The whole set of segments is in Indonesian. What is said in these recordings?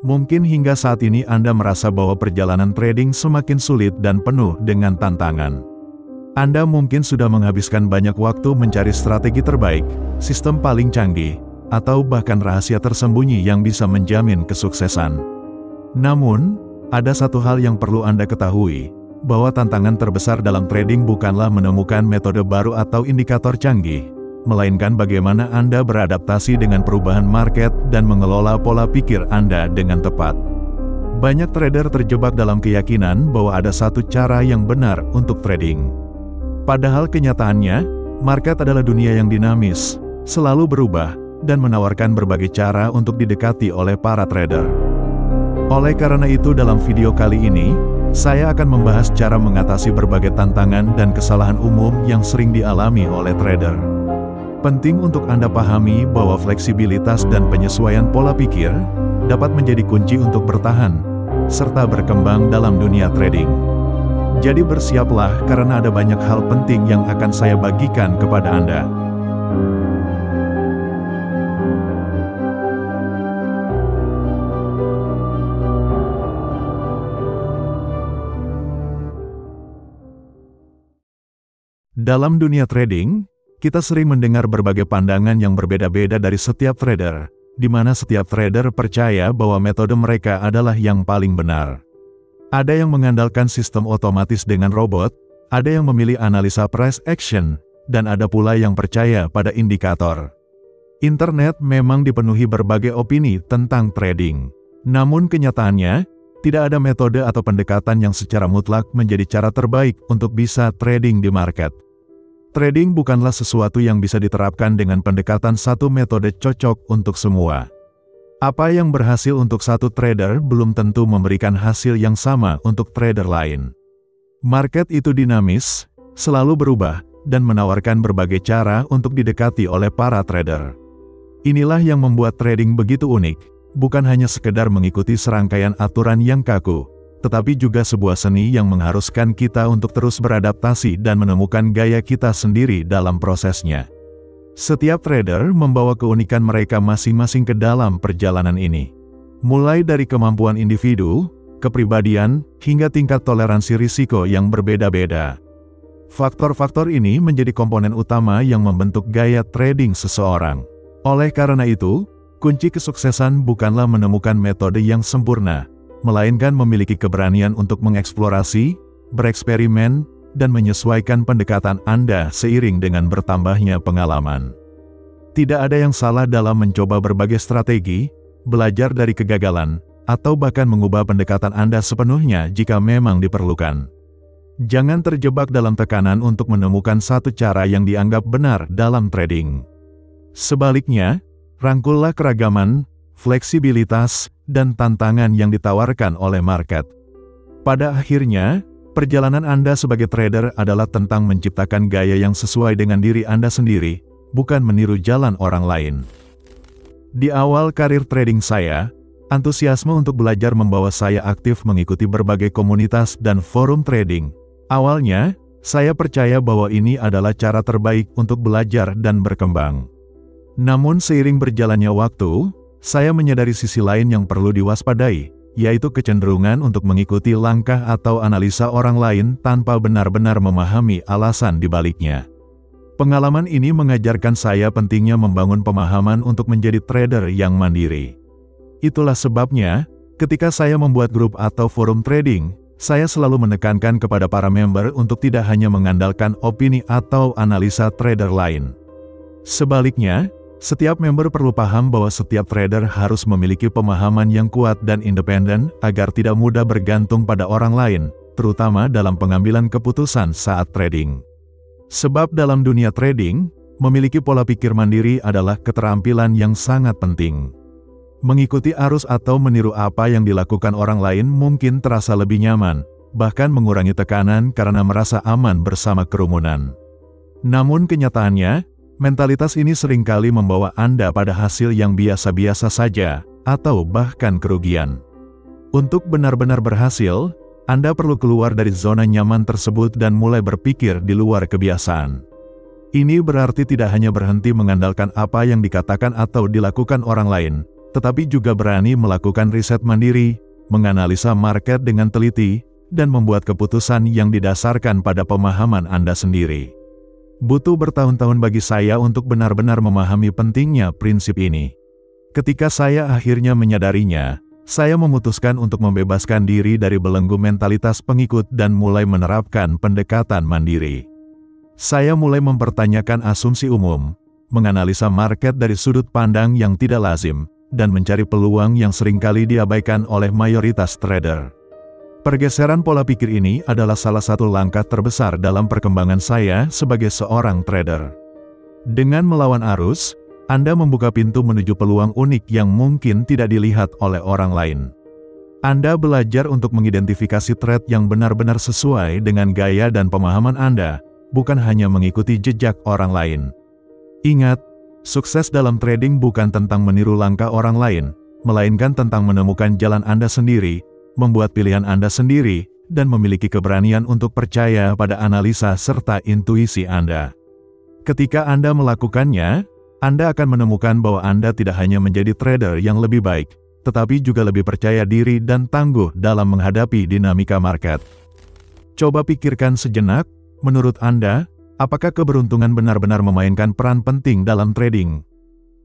Mungkin hingga saat ini Anda merasa bahwa perjalanan trading semakin sulit dan penuh dengan tantangan. Anda mungkin sudah menghabiskan banyak waktu mencari strategi terbaik, sistem paling canggih, atau bahkan rahasia tersembunyi yang bisa menjamin kesuksesan. Namun, ada satu hal yang perlu Anda ketahui, bahwa tantangan terbesar dalam trading bukanlah menemukan metode baru atau indikator canggih, melainkan bagaimana Anda beradaptasi dengan perubahan market dan mengelola pola pikir Anda dengan tepat. Banyak trader terjebak dalam keyakinan bahwa ada satu cara yang benar untuk trading. Padahal kenyataannya, market adalah dunia yang dinamis, selalu berubah, dan menawarkan berbagai cara untuk didekati oleh para trader. Oleh karena itu dalam video kali ini, saya akan membahas cara mengatasi berbagai tantangan dan kesalahan umum yang sering dialami oleh trader. Penting untuk Anda pahami bahwa fleksibilitas dan penyesuaian pola pikir dapat menjadi kunci untuk bertahan, serta berkembang dalam dunia trading. Jadi bersiaplah karena ada banyak hal penting yang akan saya bagikan kepada Anda. Dalam dunia trading, kita sering mendengar berbagai pandangan yang berbeda-beda dari setiap trader, di mana setiap trader percaya bahwa metode mereka adalah yang paling benar. Ada yang mengandalkan sistem otomatis dengan robot, ada yang memilih analisa price action, dan ada pula yang percaya pada indikator. Internet memang dipenuhi berbagai opini tentang trading. Namun kenyataannya, tidak ada metode atau pendekatan yang secara mutlak menjadi cara terbaik untuk bisa trading di market. Trading bukanlah sesuatu yang bisa diterapkan dengan pendekatan satu metode cocok untuk semua. Apa yang berhasil untuk satu trader belum tentu memberikan hasil yang sama untuk trader lain. Market itu dinamis, selalu berubah, dan menawarkan berbagai cara untuk didekati oleh para trader. Inilah yang membuat trading begitu unik, bukan hanya sekedar mengikuti serangkaian aturan yang kaku, tetapi juga sebuah seni yang mengharuskan kita untuk terus beradaptasi dan menemukan gaya kita sendiri dalam prosesnya. Setiap trader membawa keunikan mereka masing-masing ke dalam perjalanan ini. Mulai dari kemampuan individu, kepribadian, hingga tingkat toleransi risiko yang berbeda-beda. Faktor-faktor ini menjadi komponen utama yang membentuk gaya trading seseorang. Oleh karena itu, kunci kesuksesan bukanlah menemukan metode yang sempurna, melainkan memiliki keberanian untuk mengeksplorasi, bereksperimen, dan menyesuaikan pendekatan Anda seiring dengan bertambahnya pengalaman. Tidak ada yang salah dalam mencoba berbagai strategi, belajar dari kegagalan, atau bahkan mengubah pendekatan Anda sepenuhnya jika memang diperlukan. Jangan terjebak dalam tekanan untuk menemukan satu cara yang dianggap benar dalam trading. Sebaliknya, rangkullah keragaman, fleksibilitas, dan tantangan yang ditawarkan oleh market. Pada akhirnya, perjalanan Anda sebagai trader adalah tentang menciptakan gaya yang sesuai dengan diri Anda sendiri, bukan meniru jalan orang lain. Di awal karir trading saya, antusiasme untuk belajar membawa saya aktif mengikuti berbagai komunitas dan forum trading. Awalnya, saya percaya bahwa ini adalah cara terbaik untuk belajar dan berkembang. Namun seiring berjalannya waktu, saya menyadari sisi lain yang perlu diwaspadai, yaitu kecenderungan untuk mengikuti langkah atau analisa orang lain tanpa benar-benar memahami alasan di baliknya. Pengalaman ini mengajarkan saya pentingnya membangun pemahaman untuk menjadi trader yang mandiri. Itulah sebabnya, ketika saya membuat grup atau forum trading, saya selalu menekankan kepada para member untuk tidak hanya mengandalkan opini atau analisa trader lain. Sebaliknya, setiap member perlu paham bahwa setiap trader harus memiliki pemahaman yang kuat dan independen agar tidak mudah bergantung pada orang lain, terutama dalam pengambilan keputusan saat trading. Sebab dalam dunia trading, memiliki pola pikir mandiri adalah keterampilan yang sangat penting. Mengikuti arus atau meniru apa yang dilakukan orang lain mungkin terasa lebih nyaman, bahkan mengurangi tekanan karena merasa aman bersama kerumunan. Namun kenyataannya, mentalitas ini seringkali membawa Anda pada hasil yang biasa-biasa saja, atau bahkan kerugian. Untuk benar-benar berhasil, Anda perlu keluar dari zona nyaman tersebut dan mulai berpikir di luar kebiasaan. Ini berarti tidak hanya berhenti mengandalkan apa yang dikatakan atau dilakukan orang lain, tetapi juga berani melakukan riset mandiri, menganalisa market dengan teliti, dan membuat keputusan yang didasarkan pada pemahaman Anda sendiri. Butuh bertahun-tahun bagi saya untuk benar-benar memahami pentingnya prinsip ini. Ketika saya akhirnya menyadarinya, saya memutuskan untuk membebaskan diri dari belenggu mentalitas pengikut dan mulai menerapkan pendekatan mandiri. Saya mulai mempertanyakan asumsi umum, menganalisa market dari sudut pandang yang tidak lazim, dan mencari peluang yang seringkali diabaikan oleh mayoritas trader. Pergeseran pola pikir ini adalah salah satu langkah terbesar dalam perkembangan saya sebagai seorang trader. Dengan melawan arus, Anda membuka pintu menuju peluang unik yang mungkin tidak dilihat oleh orang lain. Anda belajar untuk mengidentifikasi trade yang benar-benar sesuai dengan gaya dan pemahaman Anda, bukan hanya mengikuti jejak orang lain. Ingat, sukses dalam trading bukan tentang meniru langkah orang lain, melainkan tentang menemukan jalan Anda sendiri, membuat pilihan Anda sendiri, dan memiliki keberanian untuk percaya pada analisa serta intuisi Anda. Ketika Anda melakukannya, Anda akan menemukan bahwa Anda tidak hanya menjadi trader yang lebih baik, tetapi juga lebih percaya diri dan tangguh dalam menghadapi dinamika market. Coba pikirkan sejenak, menurut Anda, apakah keberuntungan benar-benar memainkan peran penting dalam trading?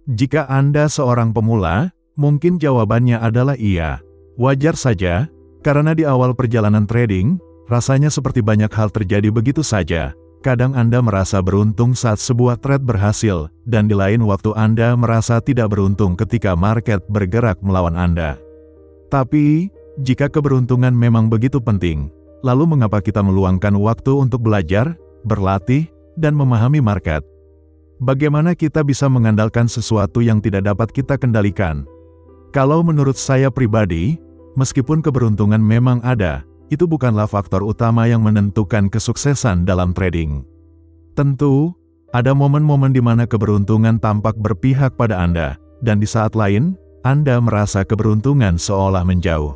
Jika Anda seorang pemula, mungkin jawabannya adalah iya. Wajar saja, karena di awal perjalanan trading, rasanya seperti banyak hal terjadi begitu saja. Kadang Anda merasa beruntung saat sebuah trade berhasil, dan di lain waktu Anda merasa tidak beruntung ketika market bergerak melawan Anda. Tapi, jika keberuntungan memang begitu penting, lalu mengapa kita meluangkan waktu untuk belajar, berlatih, dan memahami market? Bagaimana kita bisa mengandalkan sesuatu yang tidak dapat kita kendalikan? Kalau menurut saya pribadi, meskipun keberuntungan memang ada, itu bukanlah faktor utama yang menentukan kesuksesan dalam trading. Tentu, ada momen-momen di mana keberuntungan tampak berpihak pada Anda, dan di saat lain, Anda merasa keberuntungan seolah menjauh.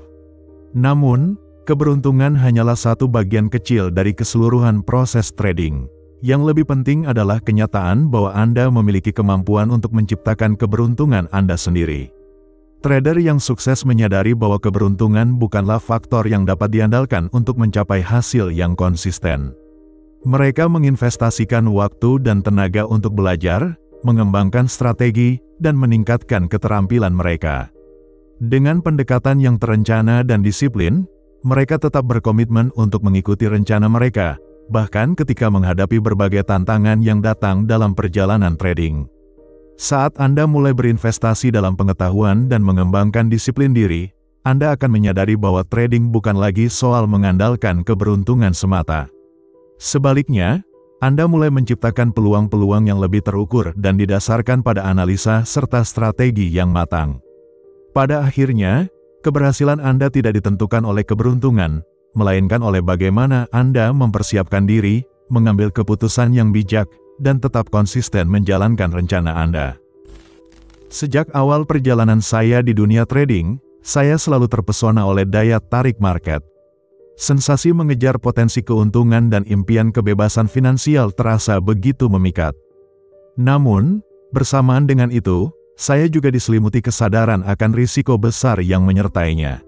Namun, keberuntungan hanyalah satu bagian kecil dari keseluruhan proses trading. Yang lebih penting adalah kenyataan bahwa Anda memiliki kemampuan untuk menciptakan keberuntungan Anda sendiri. Trader yang sukses menyadari bahwa keberuntungan bukanlah faktor yang dapat diandalkan untuk mencapai hasil yang konsisten. Mereka menginvestasikan waktu dan tenaga untuk belajar, mengembangkan strategi, dan meningkatkan keterampilan mereka. Dengan pendekatan yang terencana dan disiplin, mereka tetap berkomitmen untuk mengikuti rencana mereka, bahkan ketika menghadapi berbagai tantangan yang datang dalam perjalanan trading. Saat Anda mulai berinvestasi dalam pengetahuan dan mengembangkan disiplin diri, Anda akan menyadari bahwa trading bukan lagi soal mengandalkan keberuntungan semata. Sebaliknya, Anda mulai menciptakan peluang-peluang yang lebih terukur dan didasarkan pada analisa serta strategi yang matang. Pada akhirnya, keberhasilan Anda tidak ditentukan oleh keberuntungan, melainkan oleh bagaimana Anda mempersiapkan diri, mengambil keputusan yang bijak, dan tetap konsisten menjalankan rencana Anda. Sejak awal perjalanan saya di dunia trading, saya selalu terpesona oleh daya tarik market. Sensasi mengejar potensi keuntungan dan impian kebebasan finansial terasa begitu memikat. Namun, bersamaan dengan itu, saya juga diselimuti kesadaran akan risiko besar yang menyertainya.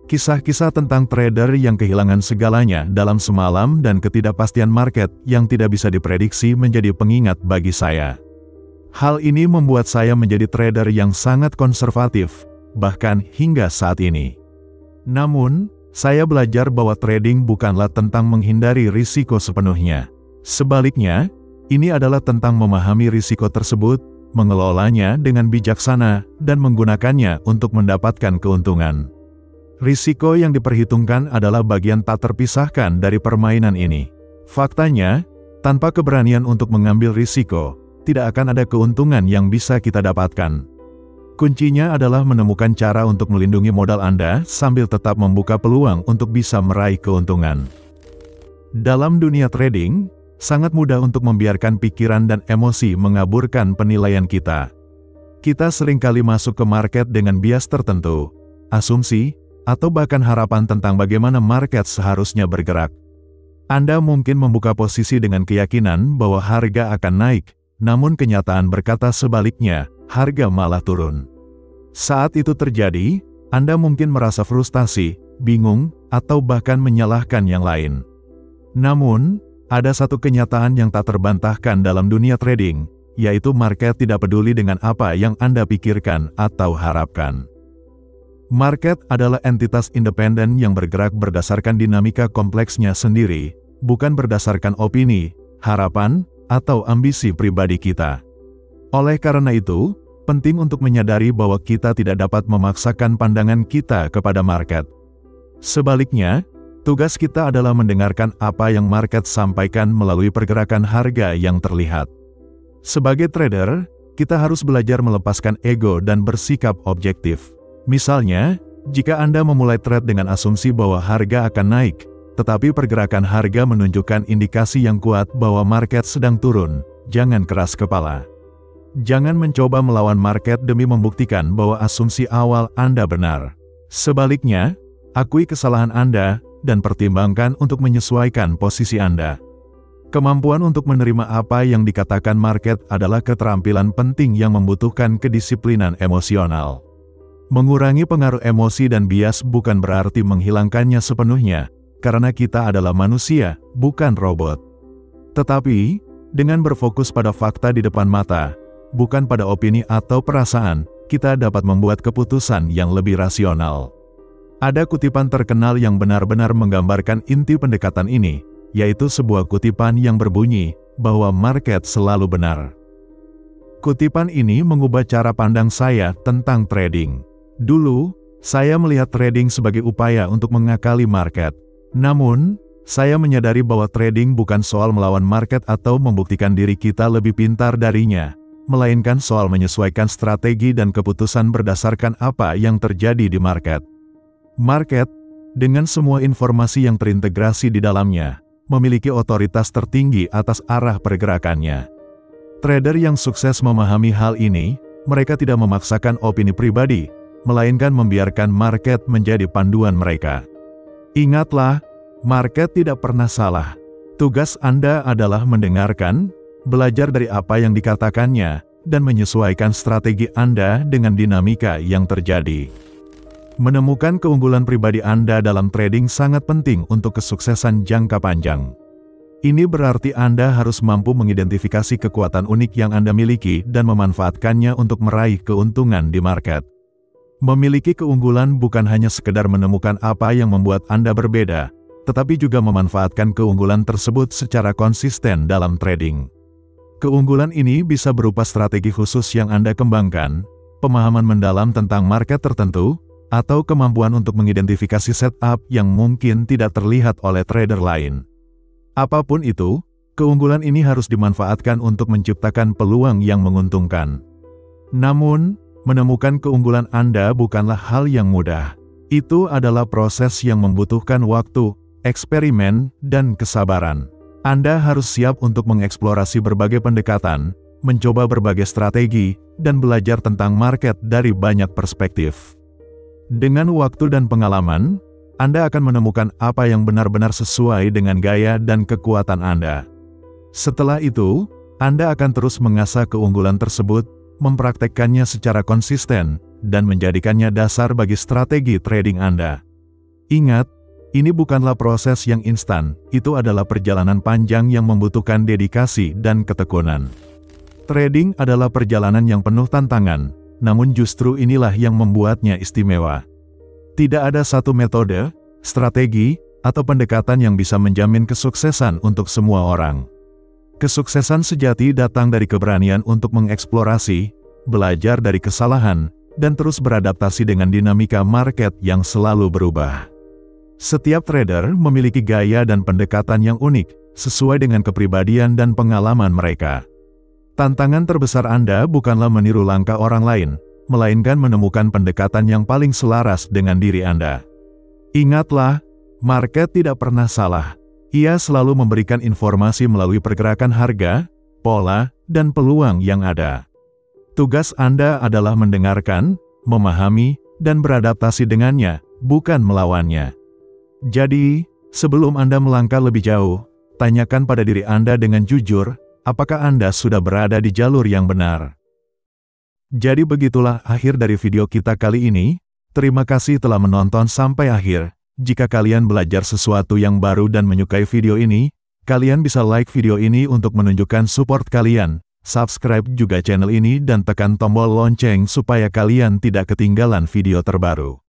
Kisah-kisah tentang trader yang kehilangan segalanya dalam semalam dan ketidakpastian market yang tidak bisa diprediksi menjadi pengingat bagi saya. Hal ini membuat saya menjadi trader yang sangat konservatif, bahkan hingga saat ini. Namun, saya belajar bahwa trading bukanlah tentang menghindari risiko sepenuhnya. Sebaliknya, ini adalah tentang memahami risiko tersebut, mengelolanya dengan bijaksana, dan menggunakannya untuk mendapatkan keuntungan. Risiko yang diperhitungkan adalah bagian tak terpisahkan dari permainan ini. Faktanya, tanpa keberanian untuk mengambil risiko, tidak akan ada keuntungan yang bisa kita dapatkan. Kuncinya adalah menemukan cara untuk melindungi modal Anda sambil tetap membuka peluang untuk bisa meraih keuntungan. Dalam dunia trading, sangat mudah untuk membiarkan pikiran dan emosi mengaburkan penilaian kita. Kita seringkali masuk ke market dengan bias tertentu, asumsi, atau bahkan harapan tentang bagaimana market seharusnya bergerak. Anda mungkin membuka posisi dengan keyakinan bahwa harga akan naik, namun kenyataan berkata sebaliknya, harga malah turun. Saat itu terjadi, Anda mungkin merasa frustasi, bingung, atau bahkan menyalahkan yang lain. Namun, ada satu kenyataan yang tak terbantahkan dalam dunia trading, yaitu market tidak peduli dengan apa yang Anda pikirkan atau harapkan. Market adalah entitas independen yang bergerak berdasarkan dinamika kompleksnya sendiri, bukan berdasarkan opini, harapan, atau ambisi pribadi kita. Oleh karena itu, penting untuk menyadari bahwa kita tidak dapat memaksakan pandangan kita kepada market. Sebaliknya, tugas kita adalah mendengarkan apa yang market sampaikan melalui pergerakan harga yang terlihat. Sebagai trader, kita harus belajar melepaskan ego dan bersikap objektif. Misalnya, jika Anda memulai trade dengan asumsi bahwa harga akan naik, tetapi pergerakan harga menunjukkan indikasi yang kuat bahwa market sedang turun, jangan keras kepala. Jangan mencoba melawan market demi membuktikan bahwa asumsi awal Anda benar. Sebaliknya, akui kesalahan Anda dan pertimbangkan untuk menyesuaikan posisi Anda. Kemampuan untuk menerima apa yang dikatakan market adalah keterampilan penting yang membutuhkan kedisiplinan emosional. Mengurangi pengaruh emosi dan bias bukan berarti menghilangkannya sepenuhnya, karena kita adalah manusia, bukan robot. Tetapi, dengan berfokus pada fakta di depan mata, bukan pada opini atau perasaan, kita dapat membuat keputusan yang lebih rasional. Ada kutipan terkenal yang benar-benar menggambarkan inti pendekatan ini, yaitu sebuah kutipan yang berbunyi, bahwa market selalu benar. Kutipan ini mengubah cara pandang saya tentang trading. Dulu, saya melihat trading sebagai upaya untuk mengakali market. Namun, saya menyadari bahwa trading bukan soal melawan market atau membuktikan diri kita lebih pintar darinya, melainkan soal menyesuaikan strategi dan keputusan berdasarkan apa yang terjadi di market. Market, dengan semua informasi yang terintegrasi di dalamnya, memiliki otoritas tertinggi atas arah pergerakannya. Trader yang sukses memahami hal ini, mereka tidak memaksakan opini pribadi, melainkan membiarkan market menjadi panduan mereka. Ingatlah, market tidak pernah salah. Tugas Anda adalah mendengarkan, belajar dari apa yang dikatakannya, dan menyesuaikan strategi Anda dengan dinamika yang terjadi. Menemukan keunggulan pribadi Anda dalam trading sangat penting untuk kesuksesan jangka panjang. Ini berarti Anda harus mampu mengidentifikasi kekuatan unik yang Anda miliki dan memanfaatkannya untuk meraih keuntungan di market. Memiliki keunggulan bukan hanya sekedar menemukan apa yang membuat Anda berbeda, tetapi juga memanfaatkan keunggulan tersebut secara konsisten dalam trading. Keunggulan ini bisa berupa strategi khusus yang Anda kembangkan, pemahaman mendalam tentang market tertentu, atau kemampuan untuk mengidentifikasi setup yang mungkin tidak terlihat oleh trader lain. Apapun itu, keunggulan ini harus dimanfaatkan untuk menciptakan peluang yang menguntungkan. Namun, menemukan keunggulan Anda bukanlah hal yang mudah. Itu adalah proses yang membutuhkan waktu, eksperimen, dan kesabaran. Anda harus siap untuk mengeksplorasi berbagai pendekatan, mencoba berbagai strategi, dan belajar tentang market dari banyak perspektif. Dengan waktu dan pengalaman, Anda akan menemukan apa yang benar-benar sesuai dengan gaya dan kekuatan Anda. Setelah itu, Anda akan terus mengasah keunggulan tersebut, mempraktekkannya secara konsisten, dan menjadikannya dasar bagi strategi trading Anda. Ingat, ini bukanlah proses yang instan, itu adalah perjalanan panjang yang membutuhkan dedikasi dan ketekunan. Trading adalah perjalanan yang penuh tantangan, namun justru inilah yang membuatnya istimewa. Tidak ada satu metode, strategi, atau pendekatan yang bisa menjamin kesuksesan untuk semua orang. Kesuksesan sejati datang dari keberanian untuk mengeksplorasi, belajar dari kesalahan, dan terus beradaptasi dengan dinamika market yang selalu berubah. Setiap trader memiliki gaya dan pendekatan yang unik, sesuai dengan kepribadian dan pengalaman mereka. Tantangan terbesar Anda bukanlah meniru langkah orang lain, melainkan menemukan pendekatan yang paling selaras dengan diri Anda. Ingatlah, market tidak pernah salah. Ia selalu memberikan informasi melalui pergerakan harga, pola, dan peluang yang ada. Tugas Anda adalah mendengarkan, memahami, dan beradaptasi dengannya, bukan melawannya. Jadi, sebelum Anda melangkah lebih jauh, tanyakan pada diri Anda dengan jujur, apakah Anda sudah berada di jalur yang benar? Jadi begitulah akhir dari video kita kali ini. Terima kasih telah menonton sampai akhir. Jika kalian belajar sesuatu yang baru dan menyukai video ini, kalian bisa like video ini untuk menunjukkan support kalian. Subscribe juga channel ini dan tekan tombol lonceng supaya kalian tidak ketinggalan video terbaru.